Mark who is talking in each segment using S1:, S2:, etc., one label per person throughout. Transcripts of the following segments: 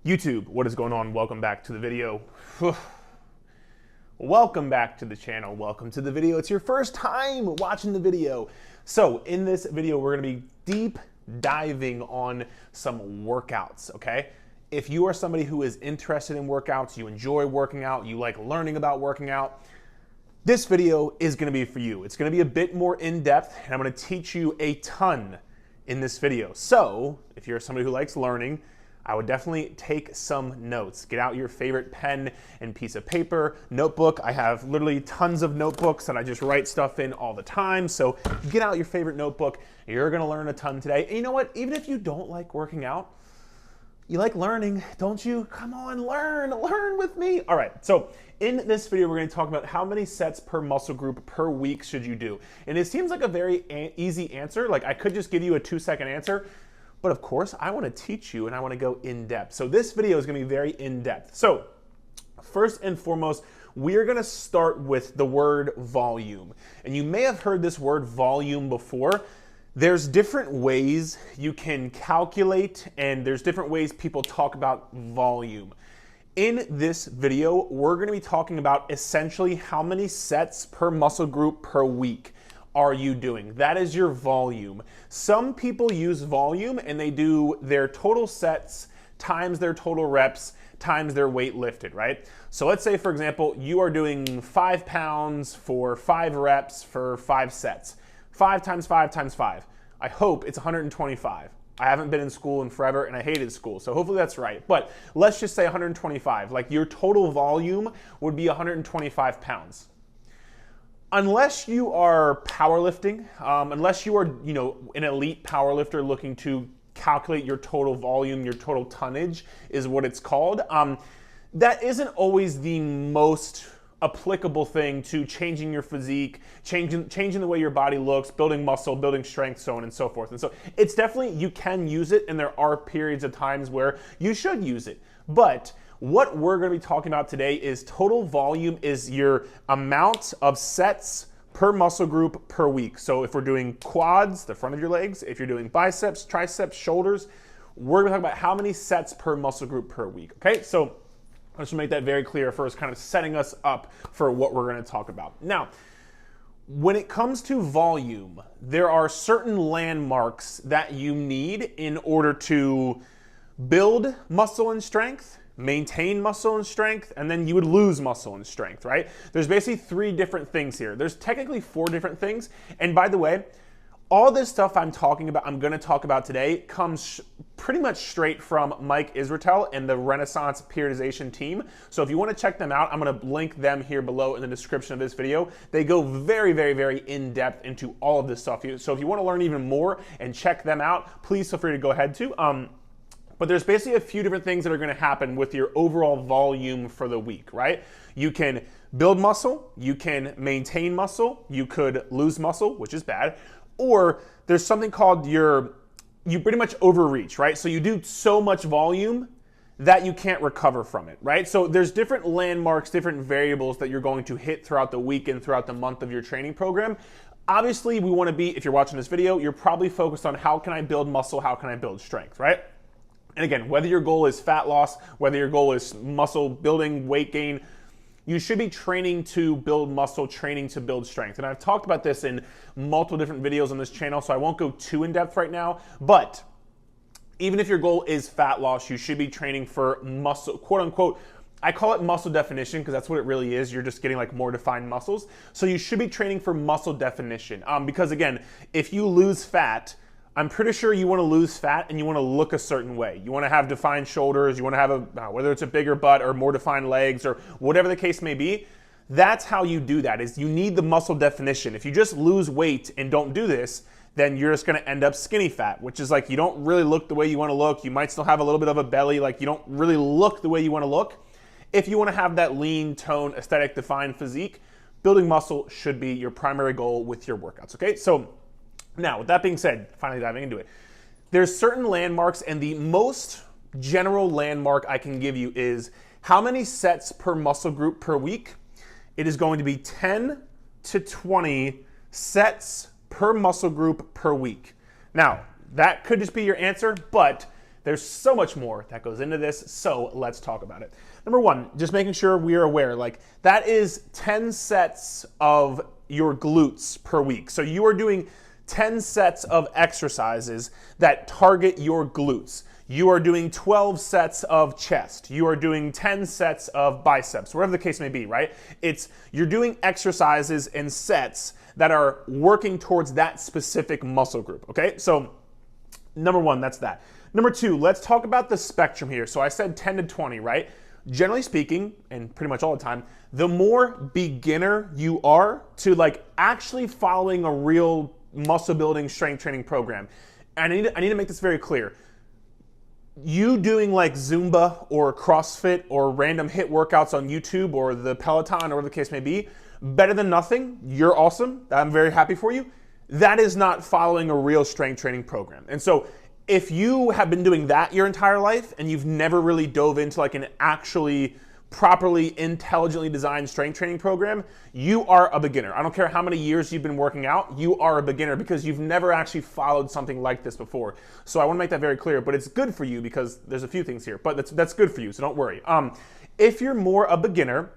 S1: YouTube, what is going on? Welcome back to the video. Welcome back to the channel. Welcome to the video. It's your first time watching the video. So in this video, we're gonna be deep diving on some workouts, okay? If you are somebody who is interested in workouts, you enjoy working out, you like learning about working out, this video is gonna be for you. It's gonna be a bit more in-depth, and I'm gonna teach you a ton in this video. So if you're somebody who likes learning, I would definitely take some notes. Get out your favorite pen and piece of paper, notebook. I have literally tons of notebooks that I just write stuff in all the time. So get out your favorite notebook. You're gonna learn a ton today. And you know what? Even if you don't like working out, you like learning, don't you? Come on, learn with me. All right, so in this video, we're gonna talk about how many sets per muscle group per week should you do. And it seems like a very easy answer. Like I could just give you a 2-second answer, but of course, I wanna teach you and I wanna go in depth. So this video is gonna be very in depth. So first and foremost, we're gonna start with the word volume. And you may have heard this word volume before. There's different ways you can calculate and there's different ways people talk about volume. In this video, we're gonna be talking about essentially how many sets per muscle group per week are you doing. That is your volume. Some people use volume and they do their total sets times their total reps times their weight lifted, right? So let's say, for example, you are doing 5 pounds for 5 reps for 5 sets. 5 times 5 times 5. I hope it's 125. I haven't been in school in forever and I hated school, so hopefully that's right. But let's just say 125. Like your total volume would be 125 pounds. Unless you are powerlifting, unless you are, an elite powerlifter looking to calculate your total volume, your total tonnage is what it's called. That isn't always the most applicable thing to changing your physique, changing the way your body looks, building muscle, building strength, so on and so forth. And so it's definitely, you can use it and there are periods of times where you should use it. But what we're gonna be talking about today is total volume is your amount of sets per muscle group per week. So if we're doing quads, the front of your legs, if you're doing biceps, triceps, shoulders, we're gonna talk about how many sets per muscle group per week, okay? So I just want to make that very clear first, kind of setting us up for what we're gonna talk about. Now, when it comes to volume, there are certain landmarks that you need in order to build muscle and strength, maintain muscle and strength, and then you would lose muscle and strength, right? There's basically 3 different things here. There's technically 4 different things. And by the way, all this stuff I'm gonna talk about today comes pretty much straight from Mike Israetel and the Renaissance Periodization team. So if you wanna check them out, I'm gonna link them here below in the description of this video. They go very, very, very in depth into all of this stuff. So if you wanna learn even more and check them out, please feel free to go ahead to. But there's basically a few different things that are gonna happen with your overall volume for the week, right? You can build muscle, you can maintain muscle, you could lose muscle, which is bad, or there's something called you pretty much overreach, right? So you do so much volume that you can't recover from it, right? So there's different landmarks, different variables that you're going to hit throughout the week and throughout the month of your training program. Obviously, we wanna be, if you're watching this video, you're probably focused on how can I build muscle, how can I build strength, right? And again, whether your goal is fat loss, whether your goal is muscle building, weight gain, you should be training to build muscle, training to build strength. And I've talked about this in multiple different videos on this channel, so I won't go too in depth right now. But even if your goal is fat loss, you should be training for muscle, quote unquote, I call it muscle definition because that's what it really is. You're just getting like more defined muscles. So you should be training for muscle definition. Because again, if you lose fat, I'm pretty sure you want to lose fat and you want to look a certain way. You want to have defined shoulders, you want to have whether it's a bigger butt or more defined legs or whatever the case may be. That's how you do that, is you need the muscle definition. If you just lose weight and don't do this, then you're just going to end up skinny fat, which is like you don't really look the way you want to look. You might still have a little bit of a belly, like you don't really look the way you want to look. If you want to have that lean, tone, aesthetic, defined physique, building muscle should be your primary goal with your workouts, okay? So now, with that being said, finally diving into it, there's certain landmarks, and the most general landmark I can give you is how many sets per muscle group per week. It is going to be 10 to 20 sets per muscle group per week. Now, that could just be your answer, but There's so much more that goes into this, so let's talk about it. Number one, just making sure we are aware, like that is 10 sets of your glutes per week. So you are doing 10 sets of exercises that target your glutes. You are doing 12 sets of chest. You are doing 10 sets of biceps, whatever the case may be, right? You're doing exercises and sets that are working towards that specific muscle group, okay? So number one, that's that. Number two, let's talk about the spectrum here. So I said 10 to 20, right? Generally speaking, and pretty much all the time, the more beginner you are to like actually following a real muscle building strength training program. And I need to make this very clear. You doing like Zumba or CrossFit or random HIIT workouts on YouTube or the Peloton or whatever the case may be, better than nothing. You're awesome. I'm very happy for you. That is not following a real strength training program. And so if you have been doing that your entire life and you've never really dove into like an actually properly intelligently designed strength training program, you are a beginner. I don't care how many years you've been working out, you are a beginner because you've never actually followed something like this before. So I want to make that very clear, but it's good for you because there's a few things here, but that's good for you, so don't worry. If you're more a beginner,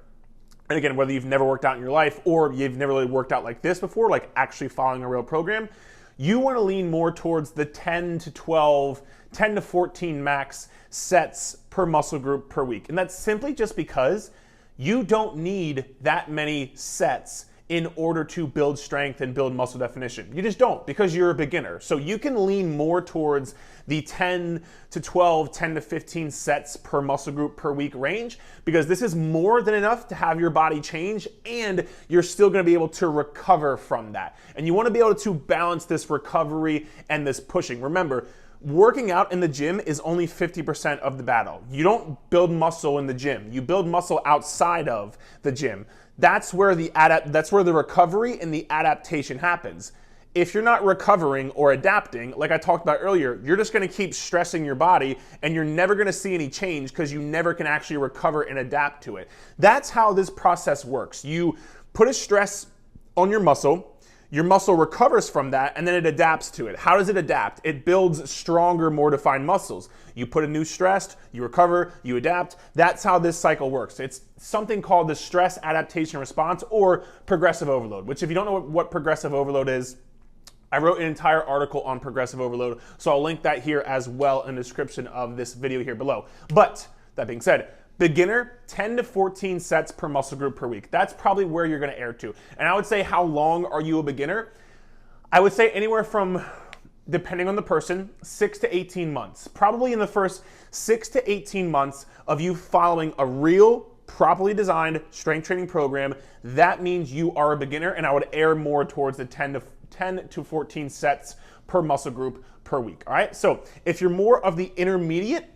S1: and again, whether you've never worked out in your life or you've never really worked out like this before, like actually following a real program, you want to lean more towards the 10 to 12, 10 to 14 max sets per muscle group per week. And that's simply just because you don't need that many sets in order to build strength and build muscle definition. You just don't, because you're a beginner. So you can lean more towards the 10 to 12, 10 to 15 sets per muscle group per week range, because this is more than enough to have your body change and you're still gonna be able to recover from that. And you wanna be able to balance this recovery and this pushing. Remember, working out in the gym is only 50% of the battle. You don't build muscle in the gym. You build muscle outside of the gym. That's where the recovery and the adaptation happens. If you're not recovering or adapting, like I talked about earlier, you're just gonna keep stressing your body and you're never gonna see any change because you never can actually recover and adapt to it. That's how this process works. You put a stress on your muscle recovers from that, and then it adapts to it. How does it adapt? It builds stronger, more defined muscles. You put a new stress, you recover, you adapt. That's how this cycle works. It's something called the stress adaptation response or progressive overload, which if you don't know what progressive overload is, I wrote an entire article on progressive overload, so I'll link that here as well in the description of this video here below. But that being said, beginner, 10 to 14 sets per muscle group per week. That's probably where you're gonna err to. And I would say, how long are you a beginner? I would say anywhere from, depending on the person, 6 to 18 months. Probably in the first 6 to 18 months of you following a real, properly designed strength training program, that means you are a beginner, and I would err more towards the 10 to 14 sets per muscle group per week, all right? So if you're more of the intermediate,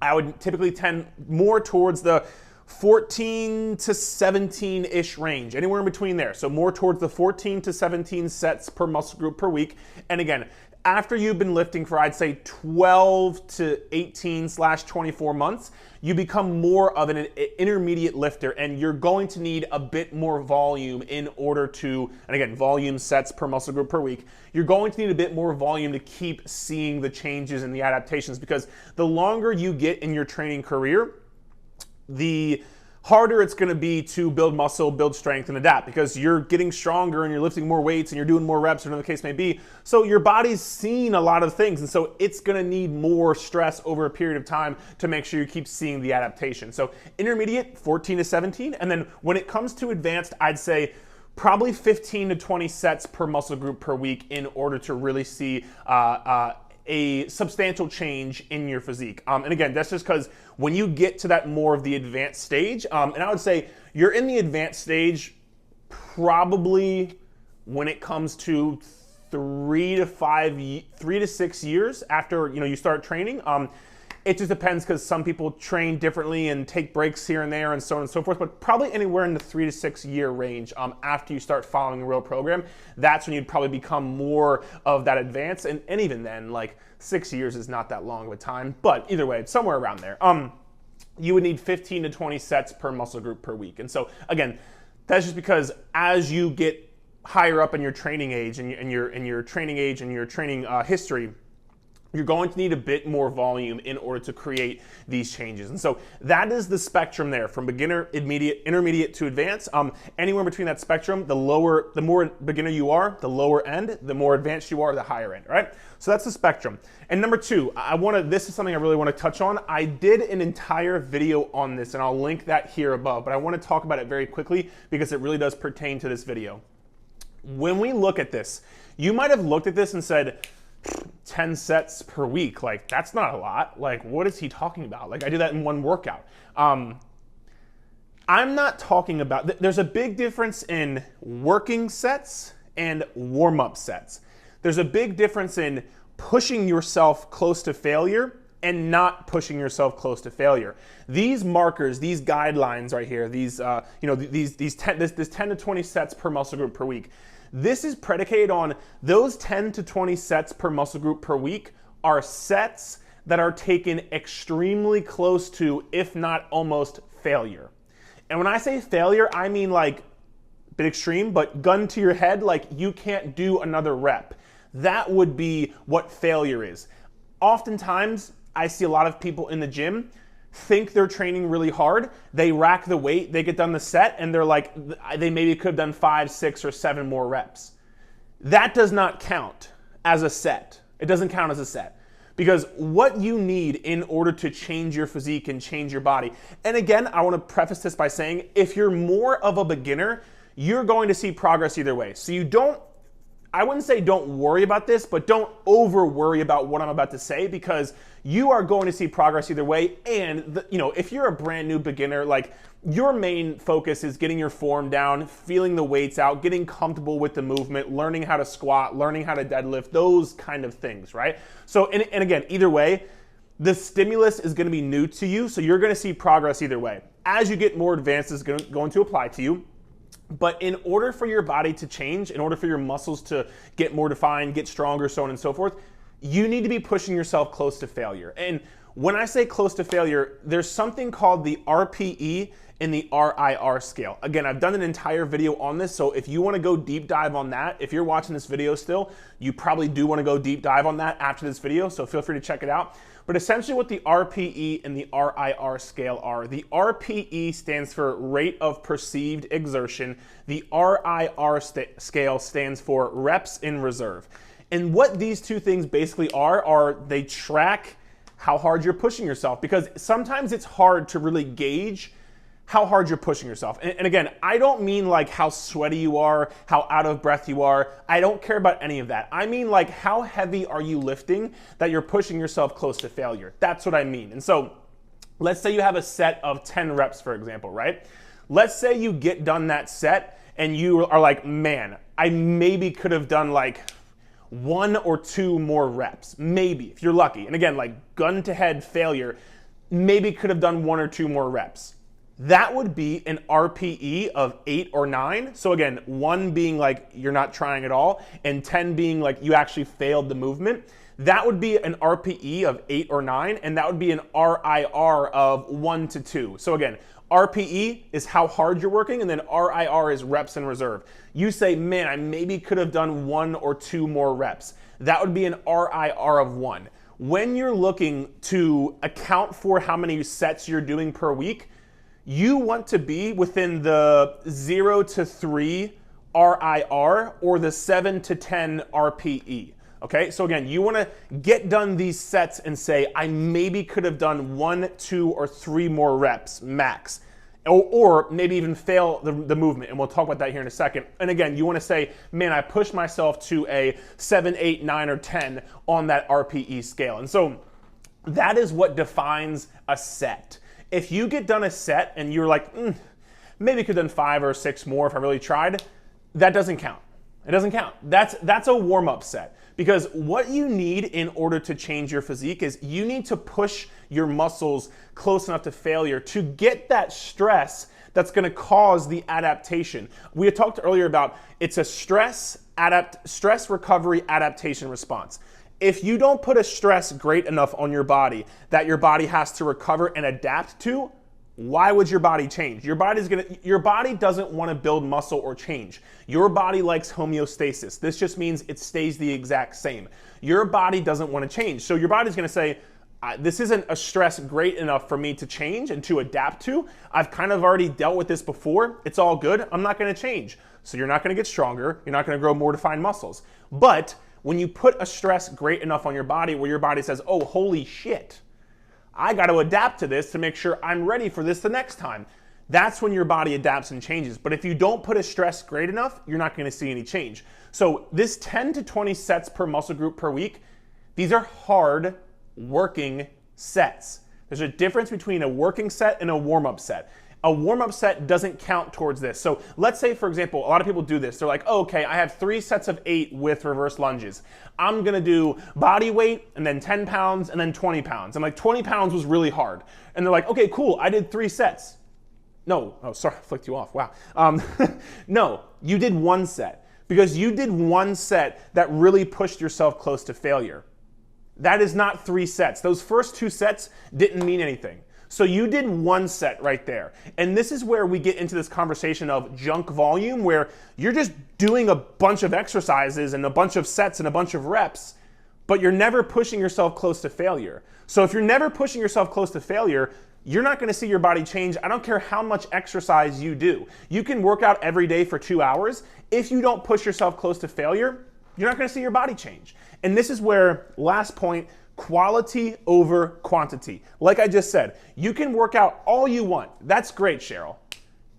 S1: I would typically tend more towards the 14 to 17-ish range, anywhere in between there. So more towards the 14 to 17 sets per muscle group per week. And again, after you've been lifting for, I'd say 12 to 18/24 months, you become more of an intermediate lifter, and you're going to need a bit more volume in order to, and again, volume sets per muscle group per week, you're going to need a bit more volume to keep seeing the changes and the adaptations, because the longer you get in your training career, the harder it's going to be to build muscle, build strength, and adapt, because you're getting stronger and you're lifting more weights and you're doing more reps, or whatever the case may be. So your body's seen a lot of things, and so it's going to need more stress over a period of time to make sure you keep seeing the adaptation. So intermediate, 14 to 17, and then when it comes to advanced, I'd say probably 15 to 20 sets per muscle group per week in order to really see a substantial change in your physique. And again, that's just because when you get to that more of the advanced stage, and I would say you're in the advanced stage probably when it comes to 3 to 6 years after you start training. It just depends, because some people train differently and take breaks here and there and so on and so forth, but probably anywhere in the 3 to 6 year range after you start following a real program, that's when you'd probably become more of that advanced. And even then, like 6 years is not that long of a time, but either way, it's somewhere around there. You would need 15 to 20 sets per muscle group per week. And so again, that's just because as you get higher up in your training age and your training age and your training history, you're going to need a bit more volume in order to create these changes. And so that is the spectrum there, from beginner, intermediate to advanced. Anywhere between that spectrum, the more beginner you are, the lower end, the more advanced you are, the higher end, right? So that's the spectrum. And number two, this is something I really want to touch on. I did an entire video on this, and I'll link that here above, but I want to talk about it very quickly because it really does pertain to this video. When we look at this, you might have looked at this and said, 10 sets per week, like that's not a lot. Like, what is he talking about? Like, I do that in one workout. I'm not talking about, there's a big difference in working sets and warm-up sets. There's a big difference in pushing yourself close to failure and not pushing yourself close to failure. These markers, these guidelines right here, these, this 10 to 20 sets per muscle group per week, this is predicated on those 10 to 20 sets per muscle group per week are sets that are taken extremely close to, if not almost, failure. And when I say failure, I mean like a bit extreme, but gun to your head, like you can't do another rep. That would be what failure is. Oftentimes, I see a lot of people in the gym think they're training really hard, they rack the weight, they get done the set, and they're like, they maybe could have done 5, 6, or 7 more reps. That does not count as a set. It doesn't count as a set. Because what you need in order to change your physique and change your body, and again, I want to preface this by saying, if you're more of a beginner, you're going to see progress either way. So I wouldn't say don't worry about this, but don't over worry about what I'm about to say, because you are going to see progress either way. And if you're a brand new beginner, like your main focus is getting your form down, feeling the weights out, getting comfortable with the movement, learning how to squat, learning how to deadlift, those kind of things, right? So, and again, either way, the stimulus is going to be new to you, so you're going to see progress either way. As you get more advanced, it's going to apply to you. But in order for your body to change, in order for your muscles to get more defined, get stronger, so on and so forth, you need to be pushing yourself close to failure. And when I say close to failure, there's something called the RPE and the RIR scale. Again, I've done an entire video on this, so if you want to go deep dive on that, if you're watching this video still, you probably do want to go deep dive on that after this video, so feel free to check it out. But essentially what the RPE and the RIR scale are, the RPE stands for rate of perceived exertion, the RIR scale stands for reps in reserve. And what these two things basically are they track how hard you're pushing yourself, because sometimes it's hard to really gauge how hard you're pushing yourself. And again, I don't mean like how sweaty you are, how out of breath you are. I don't care about any of that. I mean like how heavy are you lifting that you're pushing yourself close to failure. That's what I mean. And so let's say you have a set of 10 reps, for example, right? Let's say you get done that set and you are like, man, I maybe could have done like 1 or 2 more reps, maybe, if you're lucky. And again, like gun to head failure, maybe could have done 1 or 2 more reps. That would be an RPE of 8 or 9. So again, 1 being like you're not trying at all, and 10 being like you actually failed the movement. That would be an RPE of 8 or 9, and that would be an RIR of 1 to 2. So again, RPE is how hard you're working, and then RIR is reps in reserve. You say, man, I maybe could have done 1 or 2 more reps. That would be an RIR of 1. When you're looking to account for how many sets you're doing per week, you want to be within the 0 to 3 RIR or the 7 to 10 RPE. Okay, so again, you want to get done these sets and say, I maybe could have done 1, 2, or 3 more reps max. Or maybe even fail the movement, and we'll talk about that here in a second. And again, you want to say, man, I pushed myself to a 7, 8, 9, or 10 on that RPE scale. And so that is what defines a set. If you get done a set and you're like, maybe I could have done 5 or 6 more if I really tried, that doesn't count. It doesn't count. That's a warm-up set. Because what you need in order to change your physique is you need to push your muscles close enough to failure to get that stress that's going to cause the adaptation. We had talked earlier about it's a stress recovery adaptation response. If you don't put a stress great enough on your body that your body has to recover and adapt to, Why would your body change? Your body doesn't want to build muscle or change. Your body likes homeostasis. This just means it stays the exact same. Your body doesn't want to change. So your body's going to say, this isn't a stress great enough for me to change and to adapt to. I've kind of already dealt with this before. It's all good. I'm not going to change. So you're not going to get stronger. You're not going to grow more defined muscles. But when you put a stress great enough on your body where your body says, oh, holy shit, I got to adapt to this to make sure I'm ready for this the next time. That's when your body adapts and changes. But if you don't put a stress great enough, you're not going to see any change. So this 10 to 20 sets per muscle group per week, these are hard working sets. There's a difference between a working set and a warm-up set. A warm-up set doesn't count towards this. So let's say, for example, a lot of people do this. They're like, oh, okay, I have 3 sets of 8 with reverse lunges. I'm gonna do body weight and then 10 pounds and then 20 pounds. I'm like, 20 pounds was really hard. And they're like, okay, cool, I did 3 sets. No, oh, sorry, I flicked you off, wow. No, you did 1 set because you did 1 set that really pushed yourself close to failure. That is not 3 sets. Those first 2 sets didn't mean anything. So you did 1 set right there. And this is where we get into this conversation of junk volume, where you're just doing a bunch of exercises and a bunch of sets and a bunch of reps, but you're never pushing yourself close to failure. So if you're never pushing yourself close to failure, you're not going to see your body change. I don't care how much exercise you do. You can work out every day for 2 hours. If you don't push yourself close to failure, you're not going to see your body change. And this is where, last point, quality over quantity. Like I just said, you can work out all you want. That's great, Cheryl.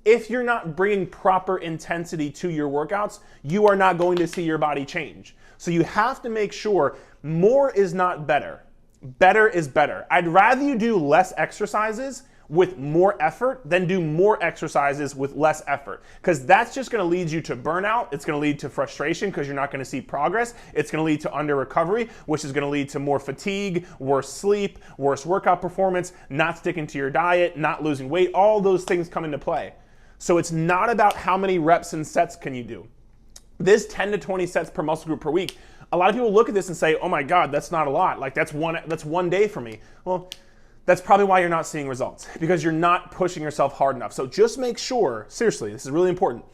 S1: If you're not bringing proper intensity to your workouts, you are not going to see your body change. So you have to make sure more is not better. Better is better. I'd rather you do less exercises with more effort than do more exercises with less effort, because that's just going to lead you to burnout. It's going to lead to frustration because you're not going to see progress. It's going to lead to under recovery, which is going to lead to more fatigue, worse sleep, worse workout performance, not sticking to your diet, not losing weight. All those things come into play. So it's not about how many reps and sets can you do. This 10 to 20 sets per muscle group per week, a lot of people look at this and say, oh my God, that's not a lot. Like that's one day for me. Well, that's probably why you're not seeing results, because you're not pushing yourself hard enough. So just make sure, seriously, this is really important.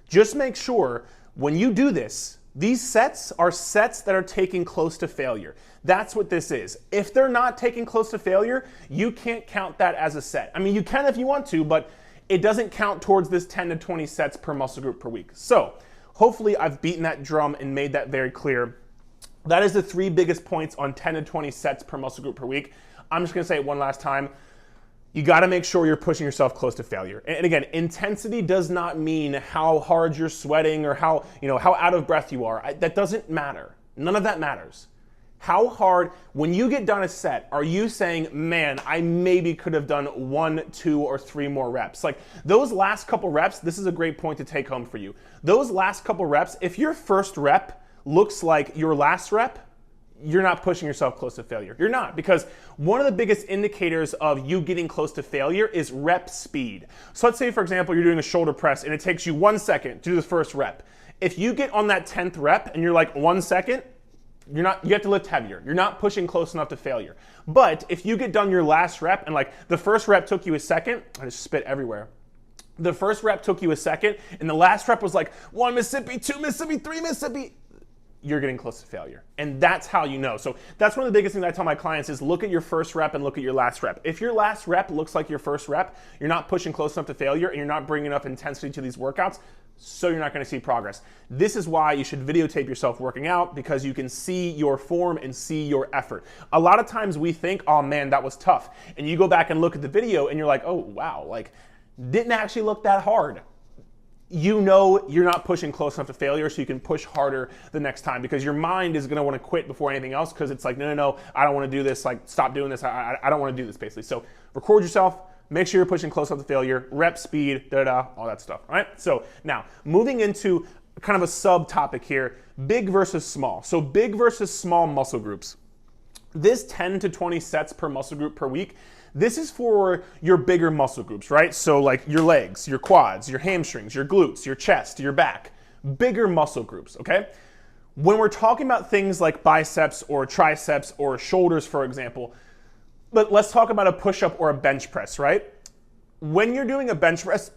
S1: Just make sure when you do this, these sets are sets that are taking close to failure. That's what this is. If they're not taking close to failure, you can't count that as a set. I mean, you can if you want to, but it doesn't count towards this 10 to 20 sets per muscle group per week. So hopefully I've beaten that drum and made that very clear. That is the 3 biggest points on 10 to 20 sets per muscle group per week. I'm just going to say it one last time. You got to make sure you're pushing yourself close to failure. And again, intensity does not mean how hard you're sweating or how out of breath you are. That doesn't matter. None of that matters. How hard, when you get done a set, are you saying, man, I maybe could have done 1, 2, or 3 more reps? Like those last couple reps, this is a great point to take home for you. Those last couple reps, if your first rep looks like your last rep, you're not pushing yourself close to failure. You're not, because one of the biggest indicators of you getting close to failure is rep speed. So let's say, for example, you're doing a shoulder press and it takes you 1 second to do the first rep. If you get on that 10th rep and you're like 1 second, you have to lift heavier. You're not pushing close enough to failure. But if you get done your last rep and like the first rep took you a second, I just spit everywhere. The first rep took you a second and the last rep was like 1 Mississippi, 2 Mississippi, 3 Mississippi, you're getting close to failure. And that's how you know. So that's one of the biggest things I tell my clients is look at your first rep and look at your last rep. If your last rep looks like your first rep, you're not pushing close enough to failure and you're not bringing enough intensity to these workouts, so you're not going to see progress. This is why you should videotape yourself working out, because you can see your form and see your effort. A lot of times we think, oh man, that was tough. And you go back and look at the video and you're like, oh wow, like didn't actually look that hard. You know you're not pushing close enough to failure, so you can push harder the next time, because your mind is going to want to quit before anything else, because it's like, no, I don't want to do this, like stop doing this, I don't want to do this basically. So record yourself, make sure you're pushing close enough to failure, rep speed, all that stuff, all right? So now moving into kind of a subtopic here, big versus small. So big versus small muscle groups. This 10 to 20 sets per muscle group per week, this is for your bigger muscle groups, right? So like your legs, your quads, your hamstrings, your glutes, your chest, your back, bigger muscle groups, okay? When we're talking about things like biceps or triceps or shoulders, for example, but let's talk about a push-up or a bench press, right? when you're doing a bench press,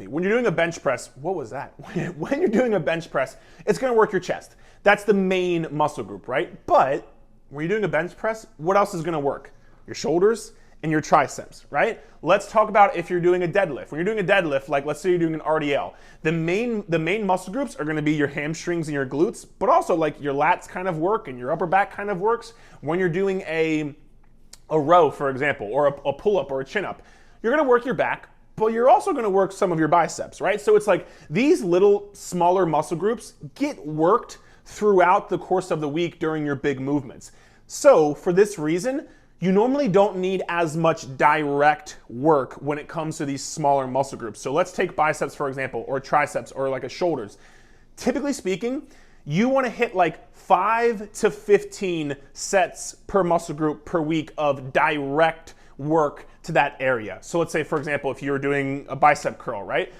S1: when you're doing a bench press, what was that? When you're doing a bench press, it's gonna work your chest. That's the main muscle group, right? But when you're doing a bench press, what else is gonna work? Your shoulders and your triceps, right? Let's talk about if you're doing a deadlift. When you're doing a deadlift, like let's say you're doing an RDL, the main muscle groups are gonna be your hamstrings and your glutes, but also like your lats kind of work and your upper back kind of works. When you're doing a row, for example, or a pull-up or a chin-up, you're gonna work your back, but you're also gonna work some of your biceps, right? So it's like these little smaller muscle groups get worked throughout the course of the week during your big movements. So for this reason, you normally don't need as much direct work when it comes to these smaller muscle groups. So let's take biceps, for example, or triceps, or like a shoulders. Typically speaking, you wanna hit like 5 to 15 sets per muscle group per week of direct work to that area. So let's say, for example, if you're doing a bicep curl, right?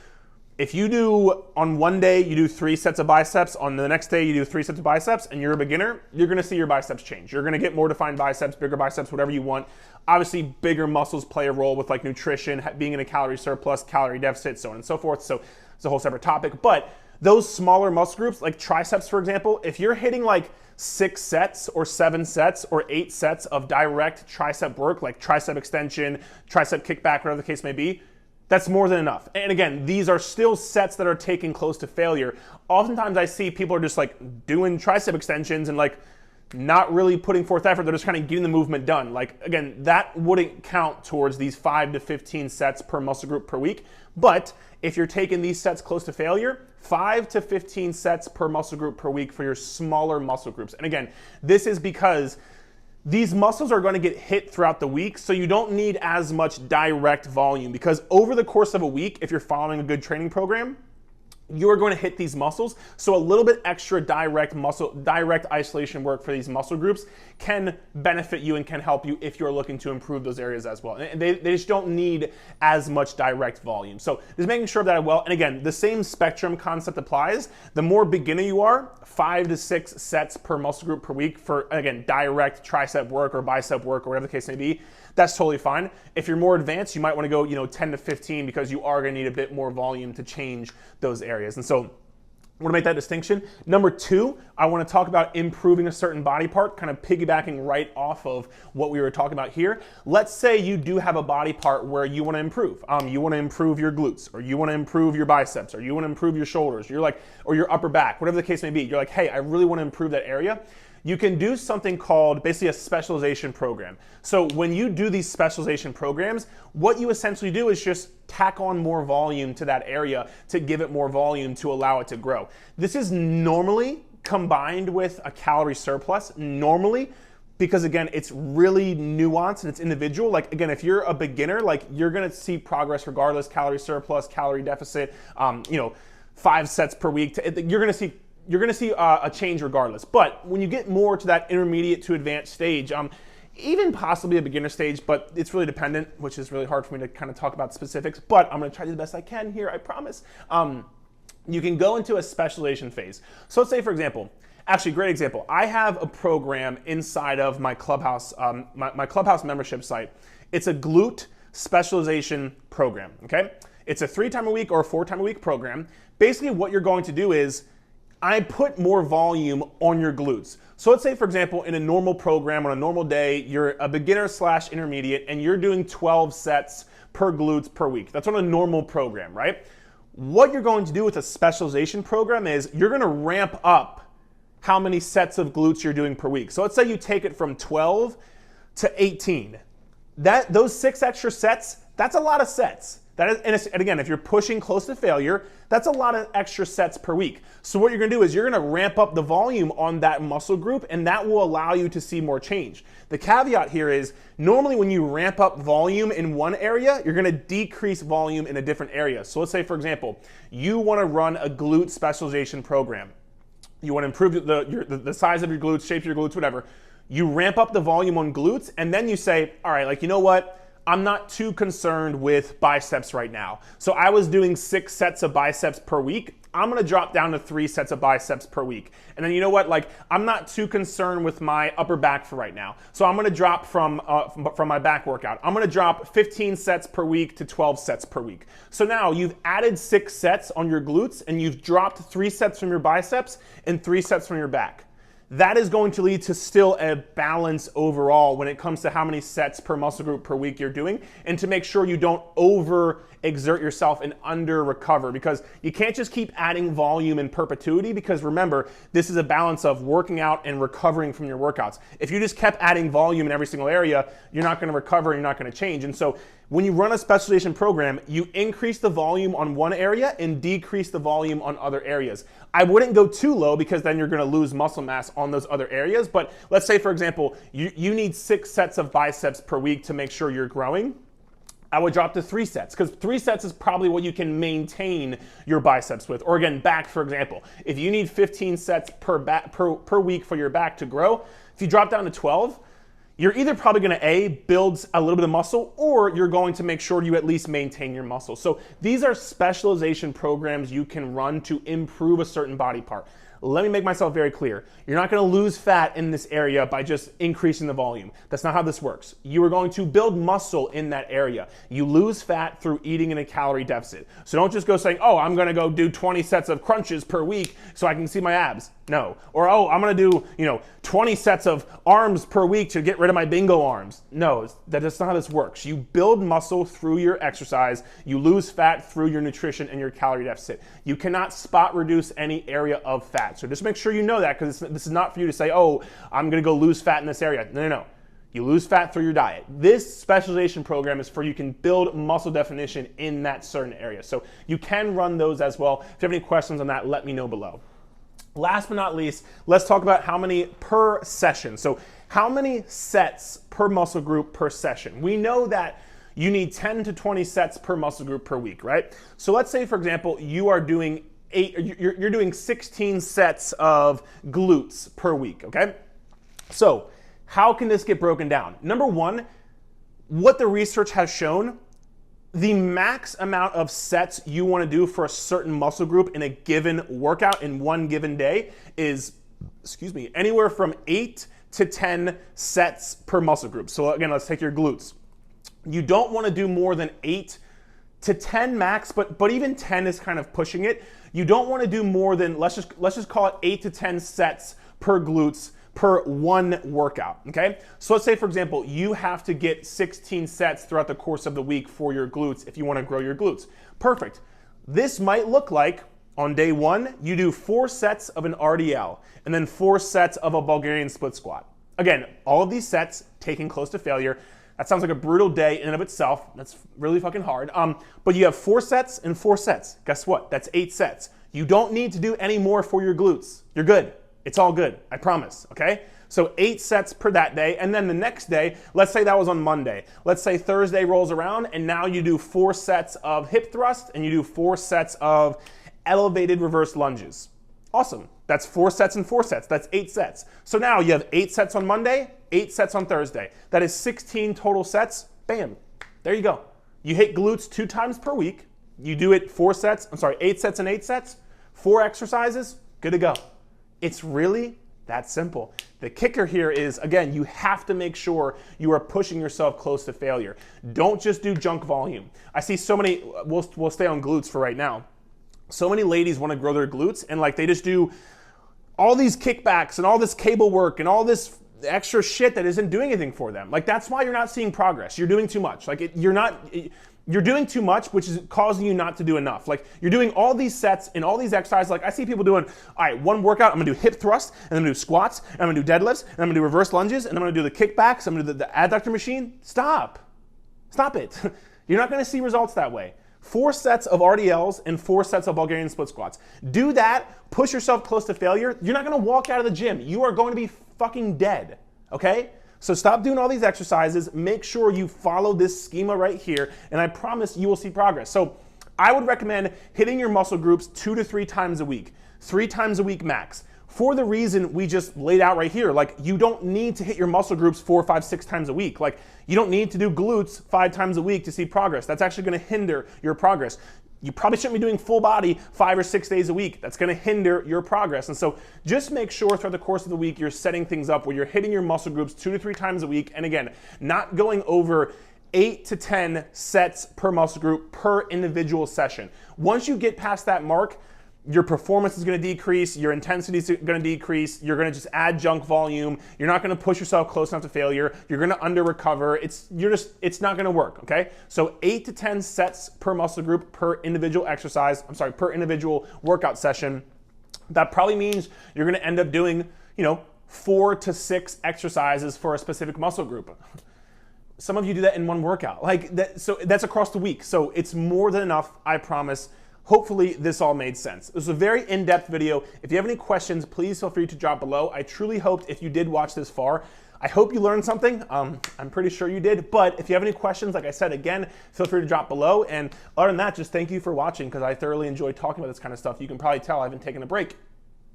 S1: If you do, on one day, you do 3 sets of biceps, on the next day you do 3 sets of biceps, and you're a beginner, you're gonna see your biceps change. You're gonna get more defined biceps, bigger biceps, whatever you want. Obviously, bigger muscles play a role with like nutrition, being in a calorie surplus, calorie deficit, so on and so forth. So it's a whole separate topic. But those smaller muscle groups, like triceps, for example, if you're hitting like 6 sets or 7 sets or 8 sets of direct tricep work, like tricep extension, tricep kickback, whatever the case may be, that's more than enough. And again, these are still sets that are taken close to failure. Oftentimes I see people are just like doing tricep extensions and like not really putting forth effort. They're just kind of getting the movement done. Like again, that wouldn't count towards these 5 to 15 sets per muscle group per week. But if you're taking these sets close to failure, 5 to 15 sets per muscle group per week for your smaller muscle groups. And again, this is because these muscles are going to get hit throughout the week, so you don't need as much direct volume, because over the course of a week, if you're following a good training program, you are going to hit these muscles. So a little bit extra direct isolation work for these muscle groups can benefit you and can help you if you're looking to improve those areas as well. And they just don't need as much direct volume. So just making sure that well, and again, the same spectrum concept applies. The more beginner you are, 5 to 6 sets per muscle group per week for, again, direct tricep work or bicep work or whatever the case may be. That's totally fine. If you're more advanced, you might want to go, 10 to 15, because you are going to need a bit more volume to change those areas. And so I want to make that distinction. Number 2, I want to talk about improving a certain body part, kind of piggybacking right off of what we were talking about here. Let's say you do have a body part where you want to improve. You want to improve your glutes, or you want to improve your biceps, or you want to improve your shoulders, or your upper back, whatever the case may be. You're like, hey, I really want to improve that area. You can do something called basically a specialization program. So when you do these specialization programs, what you essentially do is just tack on more volume to that area to give it more volume to allow it to grow. This is normally combined with a calorie surplus, normally, because again, it's really nuanced and it's individual. Like again, if you're a beginner, like you're gonna see progress regardless, calorie surplus, calorie deficit, 5 sets per week, you're gonna see a change regardless. But when you get more to that intermediate to advanced stage, even possibly a beginner stage, but it's really dependent, which is really hard for me to kind of talk about specifics, but I'm gonna try to do the best I can here, I promise. You can go into a specialization phase. So let's say, for example, actually, great example. I have a program inside of my Clubhouse, my Clubhouse membership site. It's a glute specialization program, okay? It's a 3 time a week or a 4 time a week program. Basically, what you're going to do is I put more volume on your glutes. So let's say, for example, in a normal program on a normal day, you're a beginner / intermediate and you're doing 12 sets per glutes per week. That's on a normal program, right? What you're going to do with a specialization program is you're gonna ramp up how many sets of glutes you're doing per week. So let's say you take it from 12 to 18. Those 6 extra sets, that's a lot of sets. And again, if you're pushing close to failure, that's a lot of extra sets per week. So what you're gonna do is you're gonna ramp up the volume on that muscle group, and that will allow you to see more change. The caveat here is, normally when you ramp up volume in one area, you're gonna decrease volume in a different area. So let's say, for example, you wanna run a glute specialization program. You wanna improve the size of your glutes, shape of your glutes, whatever. You ramp up the volume on glutes, and then you say, all right, like, you know what? I'm not too concerned with biceps right now. So I was doing 6 sets of biceps per week. I'm gonna drop down to 3 sets of biceps per week. And then you know what, like I'm not too concerned with my upper back for right now. So I'm gonna drop from my back workout. I'm gonna drop 15 sets per week to 12 sets per week. So now you've added 6 sets on your glutes and you've dropped 3 sets from your biceps and 3 sets from your back. That is going to lead to still a balance overall when it comes to how many sets per muscle group per week you're doing, and to make sure you don't over exert yourself and under recover, because you can't just keep adding volume in perpetuity, because remember, this is a balance of working out and recovering from your workouts. If you just kept adding volume in every single area, you're not going to recover and you're not going to change. And so when you run a specialization program, you increase the volume on one area and decrease the volume on other areas. I wouldn't go too low because then you're going to lose muscle mass on those other areas. But let's say, for example, you need 6 sets of biceps per week to make sure you're growing. I would drop to 3 sets, because 3 sets is probably what you can maintain your biceps with. Or again, back, for example. If you need 15 sets per week for your back to grow, if you drop down to 12, you're either probably going to build a little bit of muscle, or you're going to make sure you at least maintain your muscle. So these are specialization programs you can run to improve a certain body part. Let me make myself very clear. You're not going to lose fat in this area by just increasing the volume. That's not how this works. You are going to build muscle in that area. You lose fat through eating in a calorie deficit. So don't just go saying, oh, I'm going to go do 20 sets of crunches per week so I can see my abs. No. Or, oh, I'm going to do 20 sets of arms per week to get rid of my bingo arms. No, that's not how this works. You build muscle through your exercise. You lose fat through your nutrition and your calorie deficit. You cannot spot reduce any area of fat. So just make sure you know that, because this is not for you to say, oh, I'm going to go lose fat in this area. No. You lose fat through your diet. This specialization program is for you can build muscle definition in that certain area. So you can run those as well. If you have any questions on that, let me know below. Last but not least, let's talk about how many per session. So how many sets per muscle group per session? We know that you need 10 to 20 sets per muscle group per week, right? So let's say, for example, you are doing you're doing 16 sets of glutes per week, okay? So how can this get broken down? Number one, what the research has shown, the max amount of sets you want to do for a certain muscle group in a given workout in one given day is, anywhere from 8 to 10 sets per muscle group. So again, let's take your glutes. You don't want to do more than 8 to 10 max, but even 10 is kind of pushing it. You don't want to do more than, let's just call it 8 to 10 sets per glutes per one workout, okay? So let's say, for example, you have to get 16 sets throughout the course of the week for your glutes if you want to grow your glutes. Perfect. This might look like, on day 1, you do 4 sets of an RDL and then 4 sets of a Bulgarian split squat. Again, all of these sets taken close to failure. That sounds like a brutal day in and of itself. That's really fucking hard. But you have 4 sets and 4 sets. Guess what? That's 8 sets. You don't need to do any more for your glutes. You're good. It's all good. I promise. Okay? So 8 sets per that day. And then the next day, let's say that was on Monday. Let's say Thursday rolls around and now you do 4 sets of hip thrust and you do 4 sets of elevated reverse lunges. Awesome. That's 4 sets and 4 sets. That's 8 sets. So now you have 8 sets on Monday, 8 sets on Thursday. That is 16 total sets. Bam. There you go. You hit glutes 2 times per week. You do it 8 sets and 8 sets, 4 exercises, good to go. It's really that simple. The kicker here is, again, you have to make sure you are pushing yourself close to failure. Don't just do junk volume. I see so many, we'll stay on glutes for right now. So many ladies want to grow their glutes and like they just do all these kickbacks and all this cable work and all this extra shit that isn't doing anything for them. Like that's why you're not seeing progress. You're doing too much. Like you're doing too much, which is causing you not to do enough. Like you're doing all these sets and all these exercises. Like I see people doing, all right, one workout, I'm gonna do hip thrusts, and I'm gonna do squats, and I'm gonna do deadlifts, and I'm gonna do reverse lunges, and I'm gonna do the kickbacks, I'm gonna do the adductor machine. Stop it. You're not gonna see results that way. 4 sets of RDLs and 4 sets of Bulgarian split squats. Do that, push yourself close to failure. You're not gonna walk out of the gym. You are going to be fucking dead, okay? So stop doing all these exercises. Make sure you follow this schema right here, and I promise you will see progress. So I would recommend hitting your muscle groups 2 to 3 times a week, 3 times a week max. for the reason we just laid out right here. Like, you don't need to hit your muscle groups 4, 5, 6 times a week. Like, you don't need to do glutes 5 times a week to see progress. That's actually gonna hinder your progress. You probably shouldn't be doing full body 5 or 6 days a week. That's gonna hinder your progress. And so just make sure throughout the course of the week you're setting things up where you're hitting your muscle groups 2 to 3 times a week. And again, not going over 8 to 10 sets per muscle group per individual session. Once you get past that mark, your performance is going to decrease, your intensity is going to decrease, you're going to just add junk volume, you're not going to push yourself close enough to failure, you're going to under recover, it's not going to work, okay? So 8 to 10 sets per muscle group per individual per individual workout session. That probably means you're going to end up doing, 4 to 6 exercises for a specific muscle group. Some of you do that in one workout, like that, so that's across the week. So it's more than enough, I promise. Hopefully this all made sense. This was a very in-depth video. If you have any questions, please feel free to drop below. I truly hoped if you did watch this far, I hope you learned something. I'm pretty sure you did, but if you have any questions, like I said, again, feel free to drop below. And other than that, just thank you for watching because I thoroughly enjoy talking about this kind of stuff. You can probably tell I've been taking a break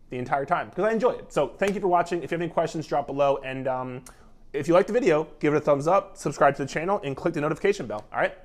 S1: the entire time because I enjoy it. So thank you for watching. If you have any questions, drop below. And if you liked the video, give it a thumbs up, subscribe to the channel, and click the notification bell, all right?